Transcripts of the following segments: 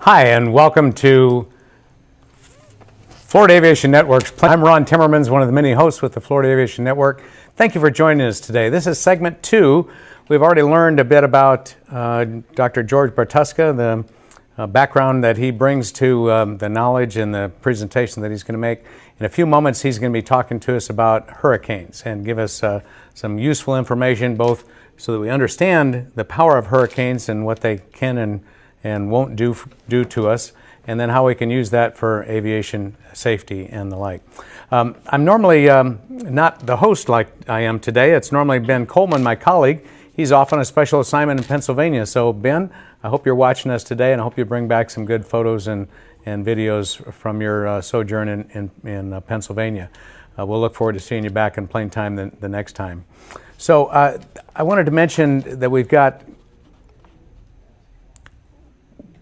Hi, and welcome to Florida Aviation Network's. I'm Ron Timmermans, one of the many hosts with the Florida Aviation Network. Thank you for joining us today. This is segment 2. We've already learned a bit about Dr. George Bartuska, the background that he brings to the knowledge and the presentation that he's going to make. In a few moments, he's going to be talking to us about hurricanes and give us some useful information, both so that we understand the power of hurricanes and what they can and won't do to us, and then how we can use that for aviation safety and the like. I'm normally not the host like I am today. It's normally Ben Coleman, my colleague. He's off on a special assignment in Pennsylvania. So Ben, I hope you're watching us today, and I hope you bring back some good photos and videos from your sojourn in Pennsylvania. We'll look forward to seeing you back in plain time the next time. So I wanted to mention that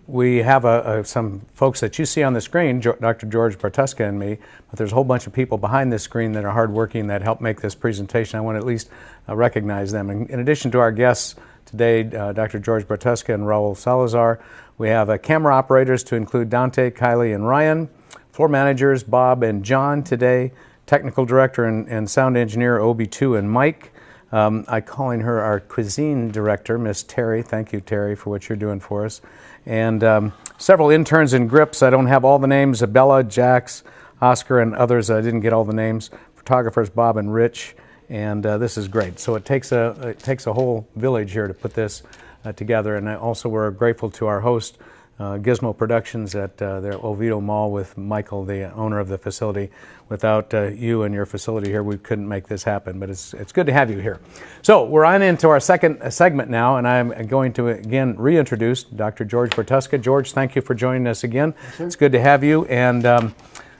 we have some folks that you see on the screen, Dr. George Bartuska and me, but there's a whole bunch of people behind this screen that are hardworking that help make this presentation. I want to at least recognize them. In addition to our guests today, Dr. George Bartuska and Raul Salazar, we have camera operators to include Dante, Kylie, and Ryan, floor managers Bob and John today, technical director and sound engineer Obi2 and Mike. I'm calling her our cuisine director, Miss Terry. Thank you, Terry, for what you're doing for us. And several interns and grips. I don't have all the names. Bella, Jax, Oscar, and others. I didn't get all the names. Photographers Bob and Rich. And this is great. So it takes a whole village here to put this together. And also we're grateful to our host, Gizmo Productions at their Oviedo Mall with Michael, the owner of the facility. Without you and your facility here, we couldn't make this happen, but it's good to have you here. So we're on into our second segment now, and I'm going to again reintroduce Dr. George Bartuska. George, thank you for joining us again. It's good to have you, and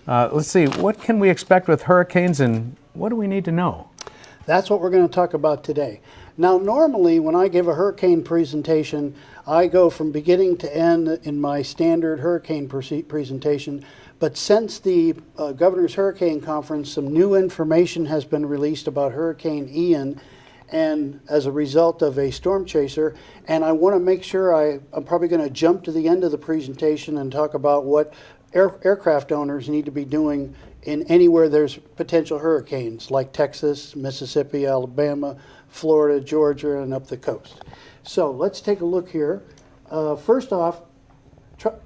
let's see, what can we expect with hurricanes, and what do we need to know? That's what we're going to talk about today. Now, normally when I give a hurricane presentation, I go from beginning to end in my standard hurricane presentation. But since the Governor's Hurricane Conference, some new information has been released about Hurricane Ian, and as a result of a storm chaser. And I want to make sure I'm probably going to jump to the end of the presentation and talk about what aircraft owners need to be doing in anywhere there's potential hurricanes, like Texas, Mississippi, Alabama, Florida, Georgia, and up the coast. So let's take a look here. First off,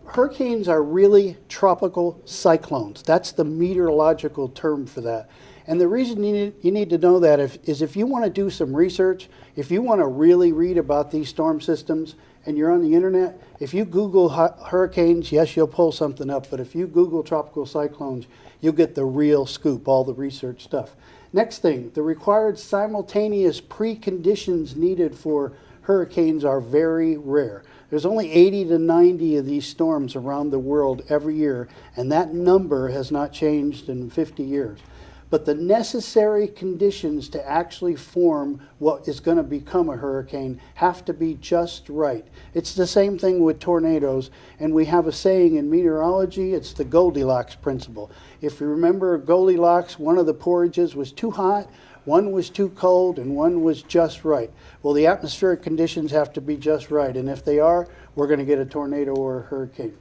hurricanes are really tropical cyclones. That's the meteorological term for that. And the reason you need to know that is if you want to do some research, if you want to really read about these storm systems, and you're on the internet, if you Google hurricanes, yes, you'll pull something up, but if you Google tropical cyclones, you'll get the real scoop, all the research stuff. Next thing, the required simultaneous preconditions needed for hurricanes are very rare. There's only 80 to 90 of these storms around the world every year, and that number has not changed in 50 years. But the necessary conditions to actually form what is going to become a hurricane have to be just right. It's the same thing with tornadoes, and we have a saying in meteorology, it's the Goldilocks principle. If you remember Goldilocks, one of the porridges was too hot, one was too cold, and one was just right. Well, the atmospheric conditions have to be just right, and if they are, we're going to get a tornado or a hurricane.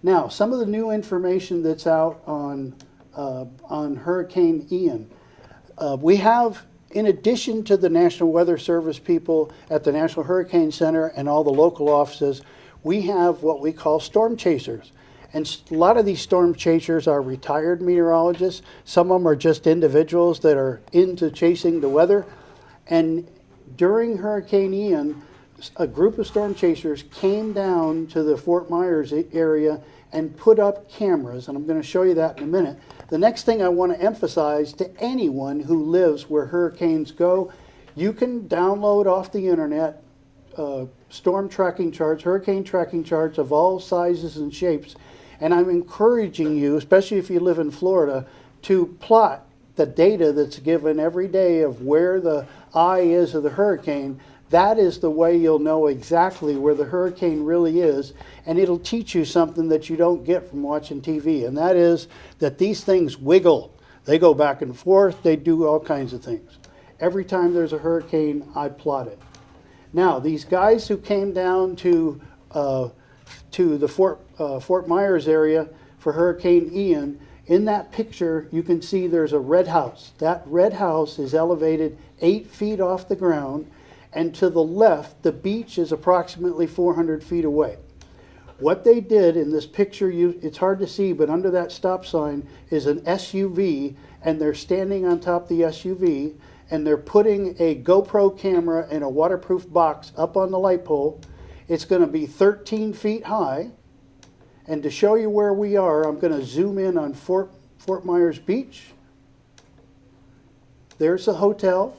Now, some of the new information that's out on Hurricane Ian. We have, in addition to the National Weather Service people at the National Hurricane Center and all the local offices, we have what we call storm chasers. And a lot of these storm chasers are retired meteorologists. Some of them are just individuals that are into chasing the weather. And during Hurricane Ian, a group of storm chasers came down to the Fort Myers area and put up cameras, and I'm going to show you that in a minute. The next thing I want to emphasize to anyone who lives where hurricanes go, you can download off the internet storm tracking charts, hurricane tracking charts of all sizes and shapes, and I'm encouraging you, especially if you live in Florida, to plot the data that's given every day of where the eye is of the hurricane. That is the way you'll know exactly where the hurricane really is, and it'll teach you something that you don't get from watching TV, and that is that these things wiggle. They go back and forth. They do all kinds of things. Every time there's a hurricane, I plot it. Now, these guys who came down to to the Fort Myers area for Hurricane Ian. In that picture, you can see there's a red house. That red house is elevated 8 feet off the ground, and to the left, the beach is approximately 400 feet away. What they did in this picture, it's hard to see, but under that stop sign is an SUV, and they're standing on top of the SUV, and they're putting a GoPro camera in a waterproof box up on the light pole. It's going to be 13 feet high. And to show you where we are, I'm going to zoom in on Fort Myers Beach. There's the hotel.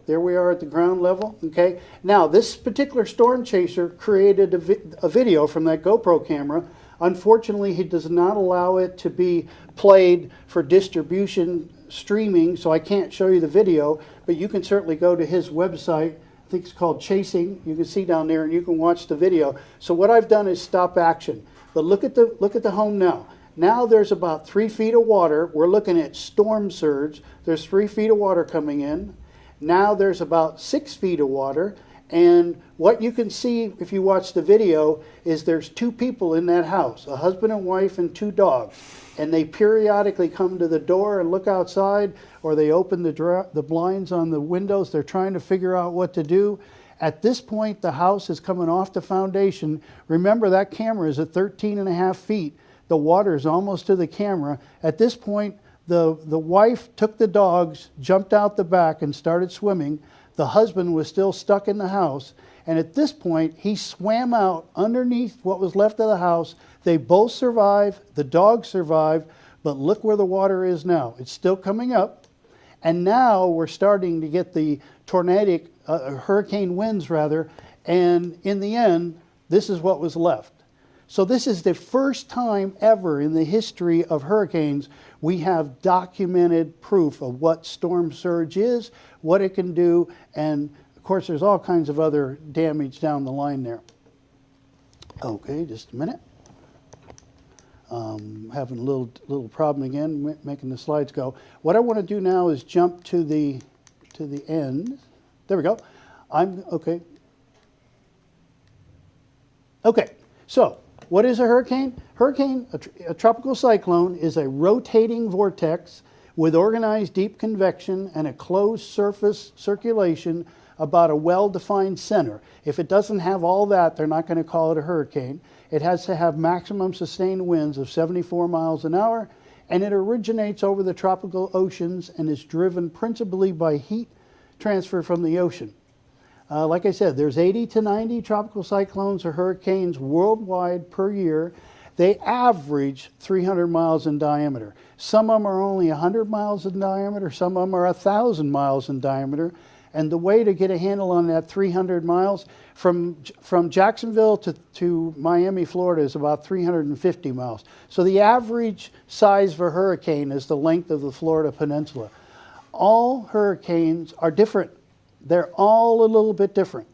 There we are at the ground level. Okay. Now, this particular storm chaser created a video from that GoPro camera. Unfortunately, he does not allow it to be played for distribution streaming, so I can't show you the video, but you can certainly go to his website. I think it's called Chasing. You can see down there, and you can watch the video. So what I've done is stop action. But look at the home now. Now there's about 3 feet of water. We're looking at storm surge. There's 3 feet of water coming in. Now there's about 6 feet of water. And what you can see if you watch the video is there's 2 people in that house, a husband and wife and 2 dogs. And they periodically come to the door and look outside, or they open the blinds on the windows. They're trying to figure out what to do. At this point, the house is coming off the foundation. Remember, that camera is at 13.5 feet. The water is almost to the camera. At this point, the wife took the dogs, jumped out the back, and started swimming. The husband was still stuck in the house. And at this point, he swam out underneath what was left of the house. They both survived. The dogs survived. But look where the water is now. It's still coming up. And now we're starting to get the tornadic, hurricane winds rather. And in the end, this is what was left. So this is the first time ever in the history of hurricanes we have documented proof of what storm surge is, what it can do, and of course there's all kinds of other damage down the line there. Okay, just a minute. Having a little problem again, making the slides go. What I want to do now is jump to the end. There we go. Okay. Okay, so what is a hurricane? Hurricane, a tropical cyclone, is a rotating vortex with organized deep convection and a closed surface circulation about a well-defined center. If it doesn't have all that, they're not going to call it a hurricane. It has to have maximum sustained winds of 74 miles an hour, and it originates over the tropical oceans and is driven principally by heat transfer from the ocean. Like I said, there's 80 to 90 tropical cyclones or hurricanes worldwide per year. They average 300 miles in diameter. Some of them are only 100 miles in diameter. Some of them are 1,000 miles in diameter. And the way to get a handle on that 300 miles, from Jacksonville to Miami, Florida, is about 350 miles. So the average size of a hurricane is the length of the Florida Peninsula. All hurricanes are different. They're all a little bit different.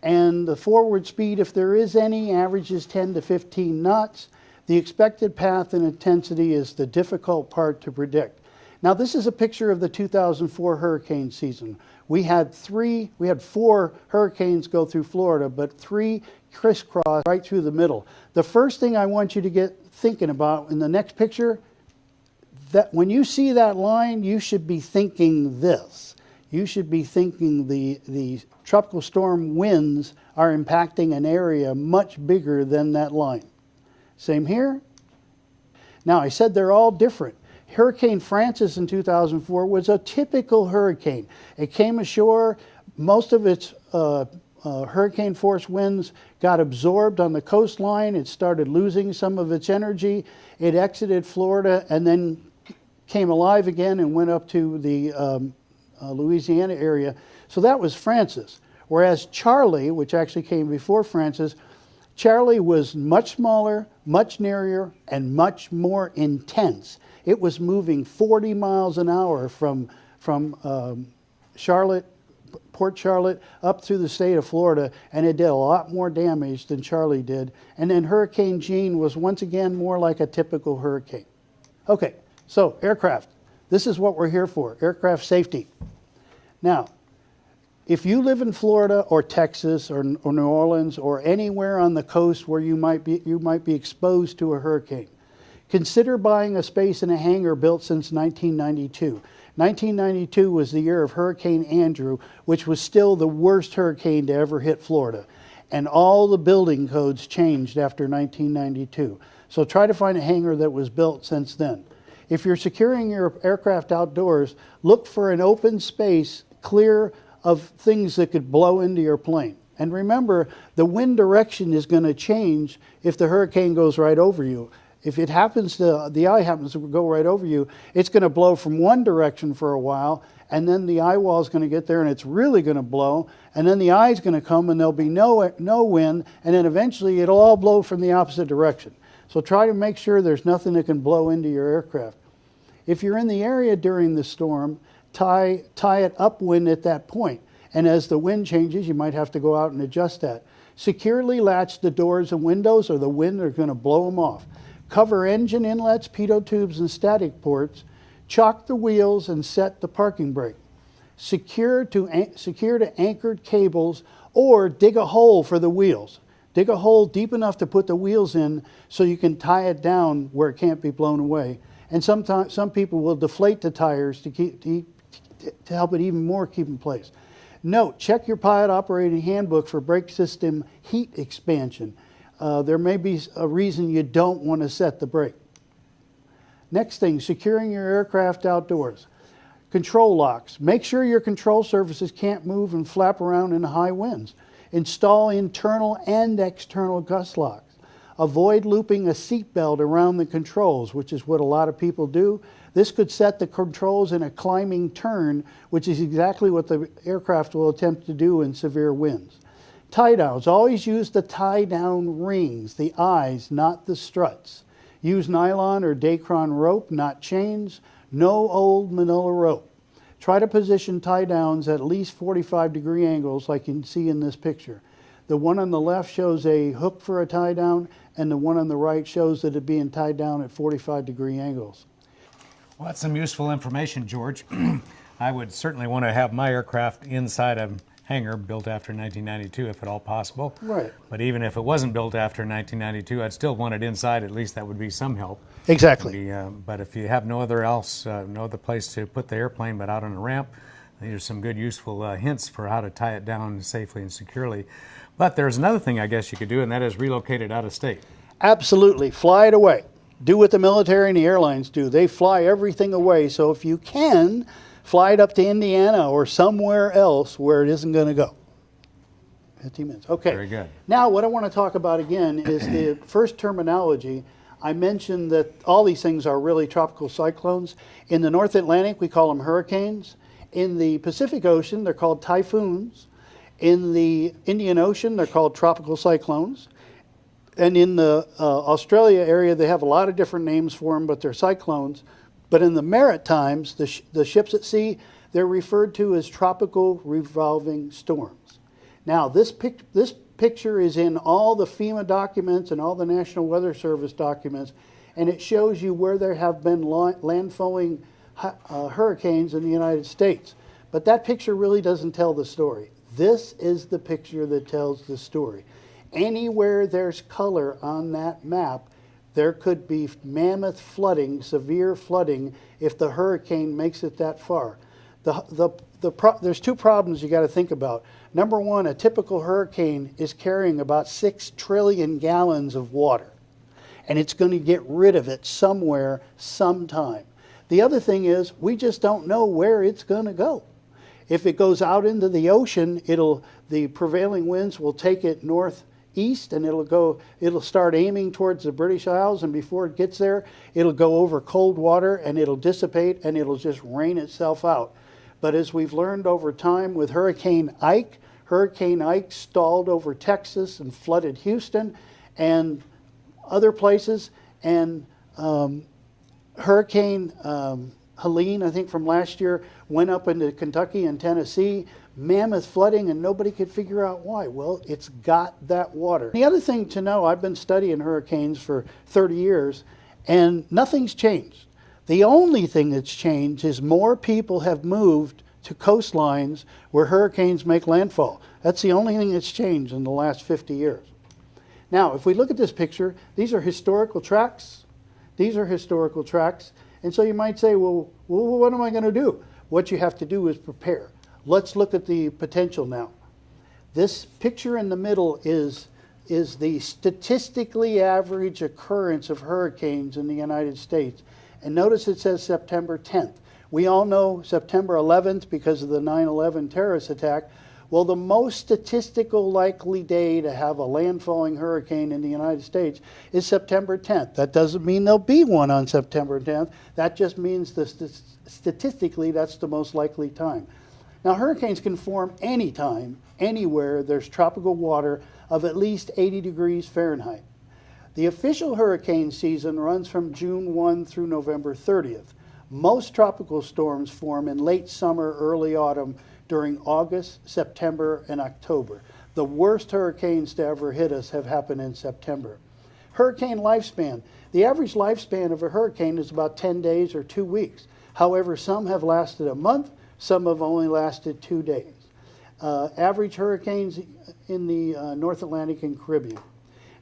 And the forward speed, if there is any, averages 10 to 15 knots. The expected path and intensity is the difficult part to predict. Now, this is a picture of the 2004 hurricane season. We had 4 hurricanes go through Florida, but 3 crisscross right through the middle. The first thing I want you to get thinking about in the next picture, that when you see that line, you should be thinking this. You should be thinking the tropical storm winds are impacting an area much bigger than that line. Same here. Now, I said they're all different. Hurricane Francis in 2004 was a typical hurricane. It came ashore. Most of its hurricane force winds got absorbed on the coastline. It started losing some of its energy. It exited Florida and then came alive again and went up to the Louisiana area. So that was Francis. Whereas Charlie, which actually came before Francis, Charlie was much smaller, much narrower, and much more intense. It was moving 40 miles an hour from Charlotte, Port Charlotte, up through the state of Florida, and it did a lot more damage than Charlie did. And then Hurricane Jean was once again more like a typical hurricane. Okay, so aircraft. This is what we're here for, aircraft safety. Now, if you live in Florida or Texas or New Orleans or anywhere on the coast where you might be exposed to a hurricane, consider buying a space in a hangar built since 1992. 1992 was the year of Hurricane Andrew, which was still the worst hurricane to ever hit Florida. And all the building codes changed after 1992. So try to find a hangar that was built since then. If you're securing your aircraft outdoors, look for an open space clear of things that could blow into your plane. And remember, the wind direction is going to change if the hurricane goes right over you. If it happens to, the eye happens to go right over you, it's going to blow from one direction for a while, and then the eye wall is going to get there and it's really going to blow, and then the eye is going to come and there'll be no wind, and then eventually it'll all blow from the opposite direction. So try to make sure there's nothing that can blow into your aircraft. If you're in the area during the storm, tie it upwind at that point. And as the wind changes, you might have to go out and adjust that. Securely latch the doors and windows or the wind are going to blow them off. Cover engine inlets, pitot tubes, and static ports. Chock the wheels and set the parking brake. Secure to anchored cables or dig a hole for the wheels. Dig a hole deep enough to put the wheels in so you can tie it down where it can't be blown away. And sometimes some people will deflate the tires to help it even more keep in place. Note, check your pilot operating handbook for brake system heat expansion. There may be a reason you don't want to set the brake. Next thing, securing your aircraft outdoors. Control locks. Make sure your control surfaces can't move and flap around in high winds. Install internal and external gust locks. Avoid looping a seatbelt around the controls, which is what a lot of people do. This could set the controls in a climbing turn, which is exactly what the aircraft will attempt to do in severe winds. Tie downs. Always use the tie down rings, the eyes, not the struts. Use nylon or Dacron rope, not chains. No old manila rope. Try to position tie downs at least 45-degree angles like you can see in this picture. The one on the left shows a hook for a tie down, and the one on the right shows that it being tied down at 45-degree angles. Well, that's some useful information, George. I would certainly want to have my aircraft inside a hangar built after 1992, if at all possible. Right. But even if it wasn't built after 1992, I'd still want it inside. At least that would be some help. Exactly. But if you have no other place to put the airplane but out on a ramp, these are some good, useful hints for how to tie it down safely and securely. But there's another thing I guess you could do, and that is relocate it out of state. Absolutely. Fly it away. Do what the military and the airlines do. They fly everything away. So if you can, fly it up to Indiana or somewhere else where it isn't going to go. 15 minutes. Okay. Very good. Now what I want to talk about again is the first terminology. I mentioned that all these things are really tropical cyclones. In the North Atlantic, we call them hurricanes. In the Pacific Ocean, they're called typhoons. In the Indian Ocean, they're called tropical cyclones. And in the Australia area, they have a lot of different names for them, but they're cyclones. But in the Maritimes, the ships at sea, they're referred to as tropical revolving storms. Now, this picture is in all the FEMA documents and all the National Weather Service documents, and it shows you where there have been landfalling hurricanes in the United States. But that picture really doesn't tell the story. This is the picture that tells the story. Anywhere there's color on that map, there could be mammoth flooding, severe flooding, if the hurricane makes it that far. There's two problems you got to think about. Number one, a typical hurricane is carrying about 6 trillion gallons of water, and it's going to get rid of it somewhere, sometime. The other thing is, we just don't know where it's going to go. If it goes out into the ocean, the prevailing winds will take it northeast, and it'll start aiming towards the British Isles, and before it gets there, it'll go over cold water and it'll dissipate and it'll just rain itself out. But as we've learned over time with Hurricane Ike stalled over Texas and flooded Houston and other places, and Hurricane Helene, I think from last year, went up into Kentucky and Tennessee, mammoth flooding, and nobody could figure out why. Well, it's got that water. The other thing to know, I've been studying hurricanes for 30 years, and nothing's changed. The only thing that's changed is more people have moved to coastlines where hurricanes make landfall. That's the only thing that's changed in the last 50 years. Now, if we look at this picture, these are historical tracks. These are historical tracks. And so you might say, well, what am I going to do? What you have to do is prepare. Let's look at the potential now. This picture in the middle is the statistically average occurrence of hurricanes in the United States. And notice it says September 10th. We all know September 11th because of the 9/11 terrorist attack. Well, the most statistical likely day to have a landfalling hurricane in the United States is September 10th. That doesn't mean there'll be one on September 10th. That just means statistically that's the most likely time. Now, hurricanes can form anytime, anywhere there's tropical water of at least 80 degrees Fahrenheit. The official hurricane season runs from June 1 through November 30th. Most tropical storms form in late summer, early autumn, during August, September, and October. The worst hurricanes to ever hit us have happened in September. Hurricane lifespan. The average lifespan of a hurricane is about 10 days or 2 weeks. However, some have lasted a month, some have only lasted 2 days. Average hurricanes in the North Atlantic and Caribbean.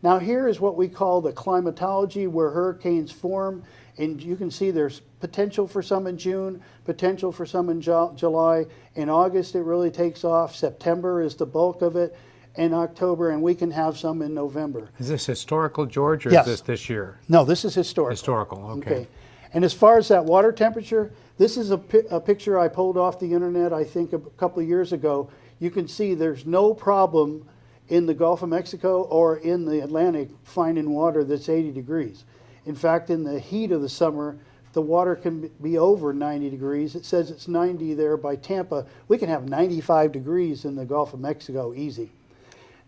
Now here is what we call the climatology, where hurricanes form. And you can see there's potential for some in June, potential for some in July. In August, it really takes off. September is the bulk of it. In October, and we can have some in November. Is this historical, George, or Yes. is this year? No, this is historical. Historical, okay. And as far as that water temperature, this is a picture I pulled off the internet, I think, a couple of years ago. You can see there's no problem in the Gulf of Mexico or in the Atlantic finding water that's 80 degrees. In fact, in the heat of the summer, the water can be over 90 degrees. It says it's 90 there by Tampa. We can have 95 degrees in the Gulf of Mexico, easy.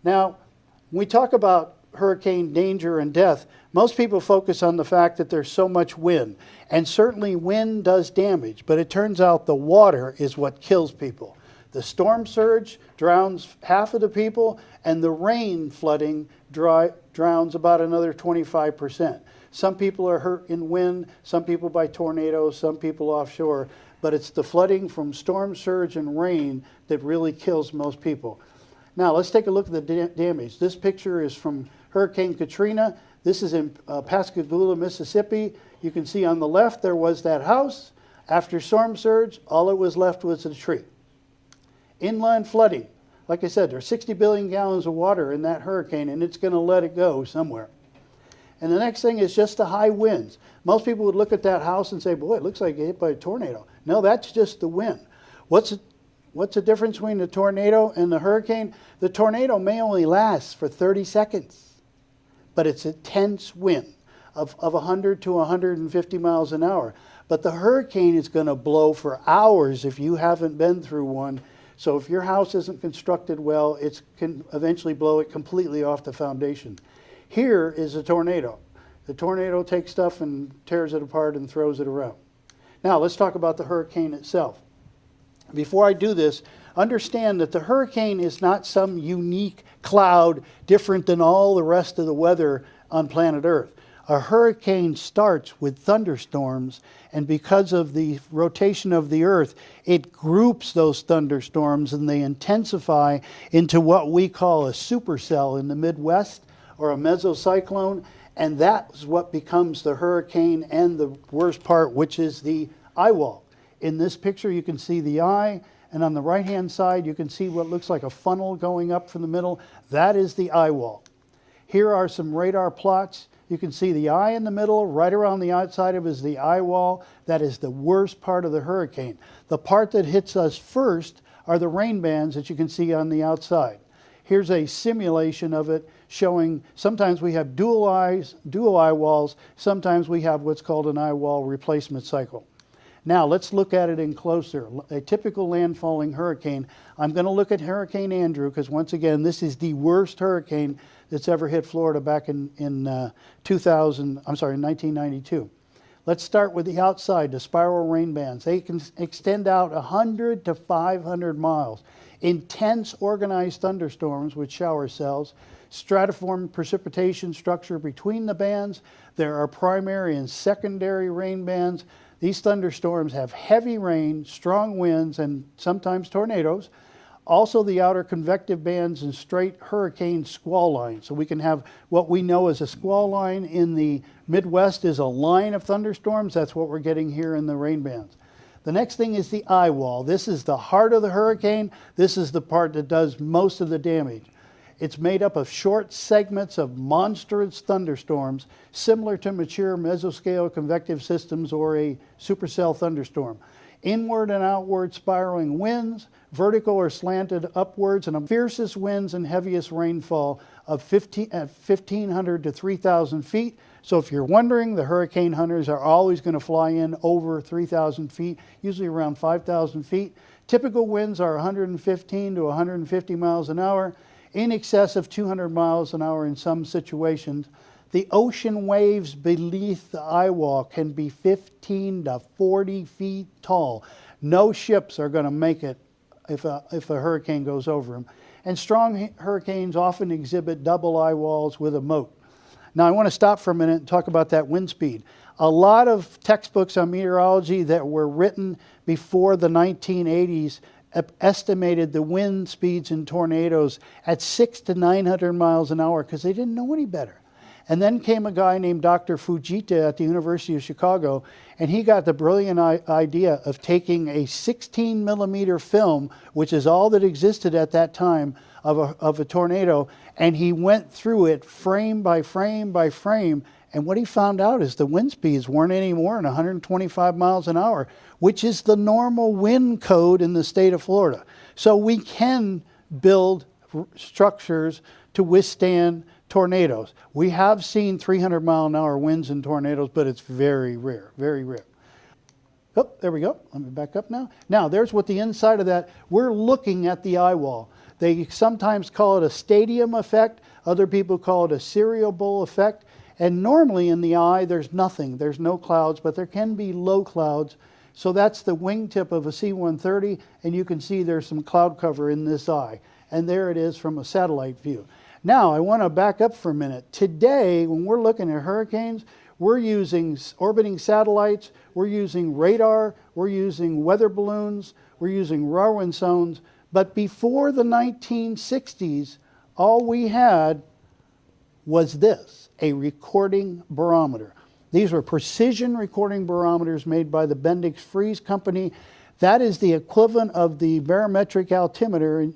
Now, when we talk about hurricane danger and death, most people focus on the fact that there's so much wind. And certainly wind does damage, but it turns out the water is what kills people. The storm surge drowns half of the people, and the rain flooding drowns about another 25%. Some people are hurt in wind, some people by tornadoes, some people offshore, but it's the flooding from storm surge and rain that really kills most people. Now let's take a look at the damage. This picture is from Hurricane Katrina. This is in Pascagoula, Mississippi. You can see on the left there was that house. After storm surge, all it was left was a tree. Inland flooding. Like I said, there's 60 billion gallons of water in that hurricane, and it's going to let it go somewhere. And the next thing is just the high winds. Most people would look at that house and say, boy, it looks like it hit by a tornado. No, that's just the wind. What's the difference between the tornado and the hurricane? The tornado may only last for 30 seconds, but it's a tense wind of 100 to 150 miles an hour. But the hurricane is going to blow for hours if you haven't been through one. So if your house isn't constructed well, it can eventually blow it completely off the foundation. Here is a tornado. The tornado takes stuff and tears it apart and throws it around. Now let's talk about the hurricane itself. Before I do this, understand that the hurricane is not some unique cloud different than all the rest of the weather on planet Earth. A hurricane starts with thunderstorms, and because of the rotation of the Earth, it groups those thunderstorms and they intensify into what we call a supercell in the Midwest, or a mesocyclone, and that's what becomes the hurricane, and the worst part, which is the eye wall. In this picture you can see the eye, and on the right hand side you can see what looks like a funnel going up from the middle. That is the eye wall. Here are some radar plots. You can see the eye in the middle. Right around the outside of it is the eye wall. That is the worst part of the hurricane. The part that hits us first are the rain bands that you can see on the outside. Here's a simulation of it showing sometimes we have dual eye walls, sometimes we have what's called an eye wall replacement cycle. Now let's look at it in closer. A typical landfalling hurricane. I'm going to look at Hurricane Andrew because once again this is the worst hurricane that's ever hit Florida back in 1992. Let's start with the outside, the spiral rain bands. They can extend out 100 to 500 miles. Intense organized thunderstorms with shower cells, stratiform precipitation structure between the bands. There are primary and secondary rain bands. These thunderstorms have heavy rain, strong winds, and sometimes tornadoes. Also the outer convective bands and straight hurricane squall lines. So we can have what we know as a squall line in the Midwest is a line of thunderstorms. That's what we're getting here in the rain bands. The next thing is the eye wall. This is the heart of the hurricane. This is the part that does most of the damage. It's made up of short segments of monstrous thunderstorms, similar to mature mesoscale convective systems or a supercell thunderstorm. Inward and outward spiraling winds, vertical or slanted upwards, and the fiercest winds and heaviest rainfall of 1,500 to 3,000 feet. So if you're wondering, the hurricane hunters are always going to fly in over 3,000 feet, usually around 5,000 feet. Typical winds are 115 to 150 miles an hour, in excess of 200 miles an hour in some situations. The ocean waves beneath the eye wall can be 15 to 40 feet tall. No ships are going to make it if a hurricane goes over them. And strong hurricanes often exhibit double eye walls with a moat. Now I want to stop for a minute and talk about that wind speed. A lot of textbooks on meteorology that were written before the 1980s estimated the wind speeds in tornadoes at 600 to 900 miles an hour because they didn't know any better. And then came a guy named Dr. Fujita at the University of Chicago, and he got the brilliant idea of taking a 16 millimeter film, which is all that existed at that time of a tornado, and he went through it frame by frame by frame. And what he found out is the wind speeds weren't any more than 125 miles an hour, which is the normal wind code in the state of Florida. So we can build structures to withstand tornadoes. We have seen 300 mile an hour winds in tornadoes, but it's very rare, very rare. Oh, there we go. Let me back up now. Now, there's what the inside of that, we're looking at the eye wall. They sometimes call it a stadium effect. Other people call it a cereal bowl effect. And normally in the eye, there's nothing. There's no clouds, but there can be low clouds. So that's the wingtip of a C-130, and you can see there's some cloud cover in this eye. And there it is from a satellite view. Now, I want to back up for a minute. Today, when we're looking at hurricanes, we're using orbiting satellites, we're using radar, we're using weather balloons, we're using Raman zones. But before the 1960s, all we had was this, a recording barometer. These were precision recording barometers made by the Bendix Freeze Company. That is the equivalent of the barometric altimeter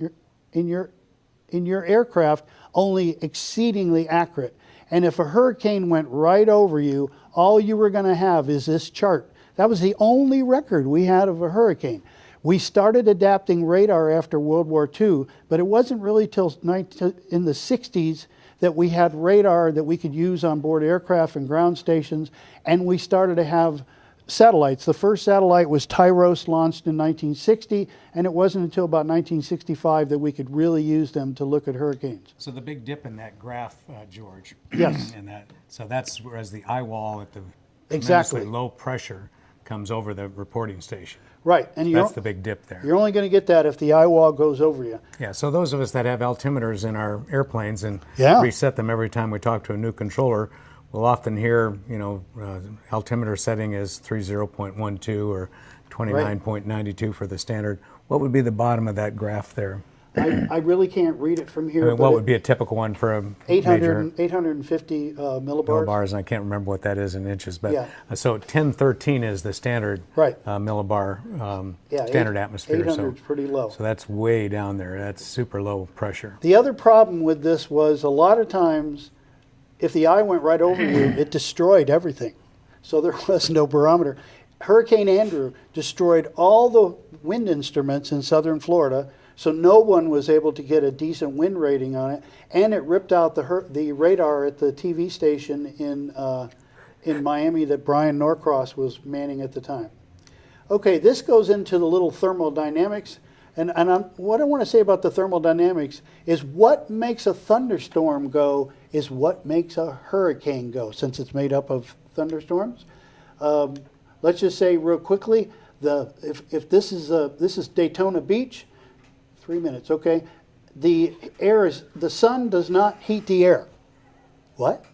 in your aircraft, only exceedingly accurate. And if a hurricane went right over you, all you were going to have is this chart. That was the only record we had of a hurricane. We started adapting radar after World War II, but it wasn't really till in the 60s that we had radar that we could use on board aircraft and ground stations, and we started to have satellites. The first satellite was Tyros, launched in 1960, and it wasn't until about 1965 that we could really use them to look at hurricanes. So the big dip in that graph, George. Yes. So that's whereas the eye wall at the exactly low pressure comes over the reporting station. Right, and that's the big dip there. You're only going to get that if the eye wall goes over you. Yeah, so those of us that have altimeters in our airplanes and reset them every time we talk to a new controller, we'll often hear, altimeter setting is 30.12 or 29.92 for the standard. What would be the bottom of that graph there? I really can't read it from here. I mean, what would be a typical one for a 850 millibars. Millibars, and I can't remember what that is in inches. But so 1013 is the standard millibar standard atmosphere. 800 is pretty low. So that's way down there. That's super low pressure. The other problem with this was a lot of times, if the eye went right over you, it destroyed everything. So there was no barometer. Hurricane Andrew destroyed all the wind instruments in southern Florida, so no one was able to get a decent wind rating on it, and it ripped out the radar at the TV station in Miami that Brian Norcross was manning at the time. Okay, this goes into the little thermodynamics, and what I want to say about the thermodynamics is what makes a thunderstorm go is what makes a hurricane go, since it's made up of thunderstorms. Let's just say real quickly, if this is Daytona Beach, 3 minutes, okay. The sun does not heat the air. What?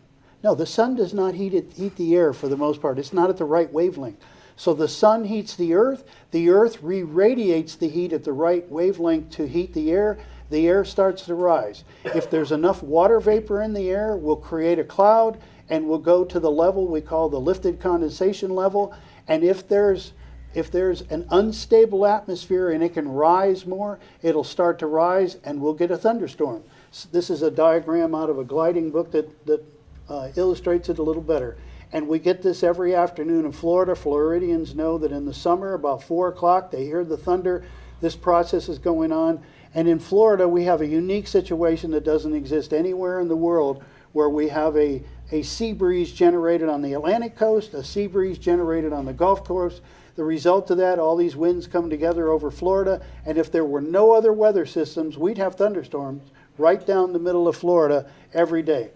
No, the sun does not heat the air for the most part. It's not at the right wavelength. So the sun heats the earth re-radiates the heat at the right wavelength to heat the air starts to rise. If there's enough water vapor in the air, we'll create a cloud and we'll go to the level we call the lifted condensation level. And if there's an unstable atmosphere and it can rise more, it'll start to rise and we'll get a thunderstorm. This is a diagram out of a gliding book that illustrates it a little better. And we get this every afternoon in Florida. Floridians know that in the summer, about 4 o'clock, they hear the thunder. This process is going on. And in Florida, we have a unique situation that doesn't exist anywhere in the world, where we have a sea breeze generated on the Atlantic coast, a sea breeze generated on the Gulf Coast. The result of that, all these winds come together over Florida, and if there were no other weather systems, we'd have thunderstorms right down the middle of Florida every day.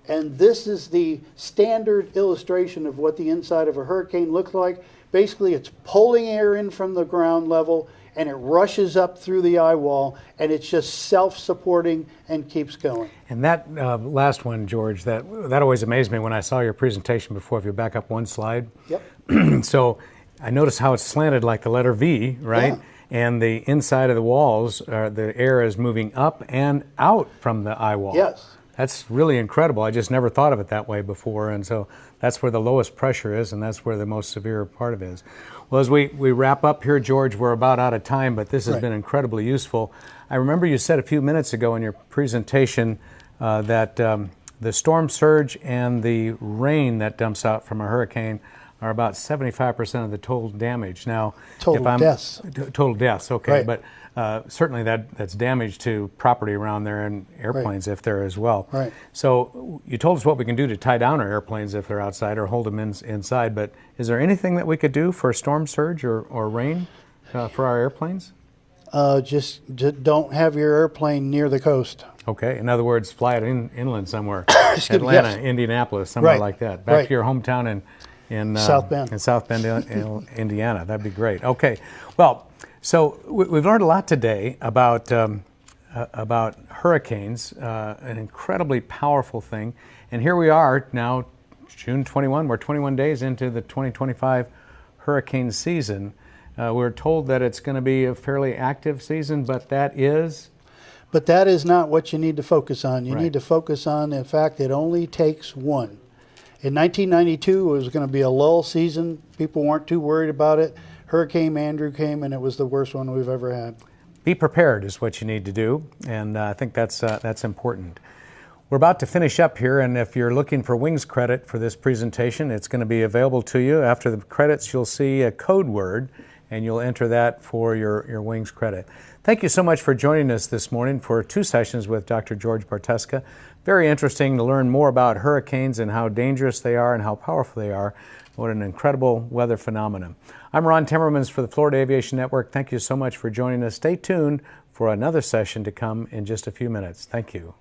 And this is the standard illustration of what the inside of a hurricane looks like. Basically, it's pulling air in from the ground level, and it rushes up through the eye wall, and it's just self-supporting and keeps going. And that last one, George, that always amazed me when I saw your presentation before. If you back up one slide. Yep. So I noticed how it's slanted like the letter V, right? Yeah. And the inside of the walls, the air is moving up and out from the eye wall. Yes. That's really incredible. I just never thought of it that way before. And so that's where the lowest pressure is, and that's where the most severe part of it is. Well, as we wrap up here, George, we're about out of time, but this has been incredibly useful. I remember you said a few minutes ago in your presentation that the storm surge and the rain that dumps out from a hurricane are about 75% of the total damage. Now, Total deaths. Total deaths, okay. Right. But certainly that's damage to property around there and airplanes if they're as well. Right. So you told us what we can do to tie down our airplanes if they're outside or hold them inside, but is there anything that we could do for storm surge or rain for our airplanes? Just don't have your airplane near the coast. Okay. In other words, fly it inland somewhere. Excuse me, Atlanta, yes. Indianapolis, somewhere Right. like that. Back Right. to your hometown in South Bend. In South Bend, Indiana. That'd be great. Okay. Well, so we've learned a lot today about hurricanes, an incredibly powerful thing. And here we are now, June 21. We're 21 days into the 2025 hurricane season. We're told that it's going to be a fairly active season, but that is? But that is not what you need to focus on. You Right. need to focus on the fact it only takes one. In 1992, it was going to be a lull season. People weren't too worried about it. Hurricane Andrew came, and it was the worst one we've ever had. Be prepared is what you need to do, and I think that's important. We're about to finish up here, and if you're looking for Wings credit for this presentation, it's going to be available to you. After the credits, you'll see a code word, and you'll enter that for your Wings credit. Thank you so much for joining us this morning for 2 sessions with Dr. George Bartuska. Very interesting to learn more about hurricanes and how dangerous they are and how powerful they are. What an incredible weather phenomenon. I'm Ron Timmermans for the Florida Aviation Network. Thank you so much for joining us. Stay tuned for another session to come in just a few minutes. Thank you.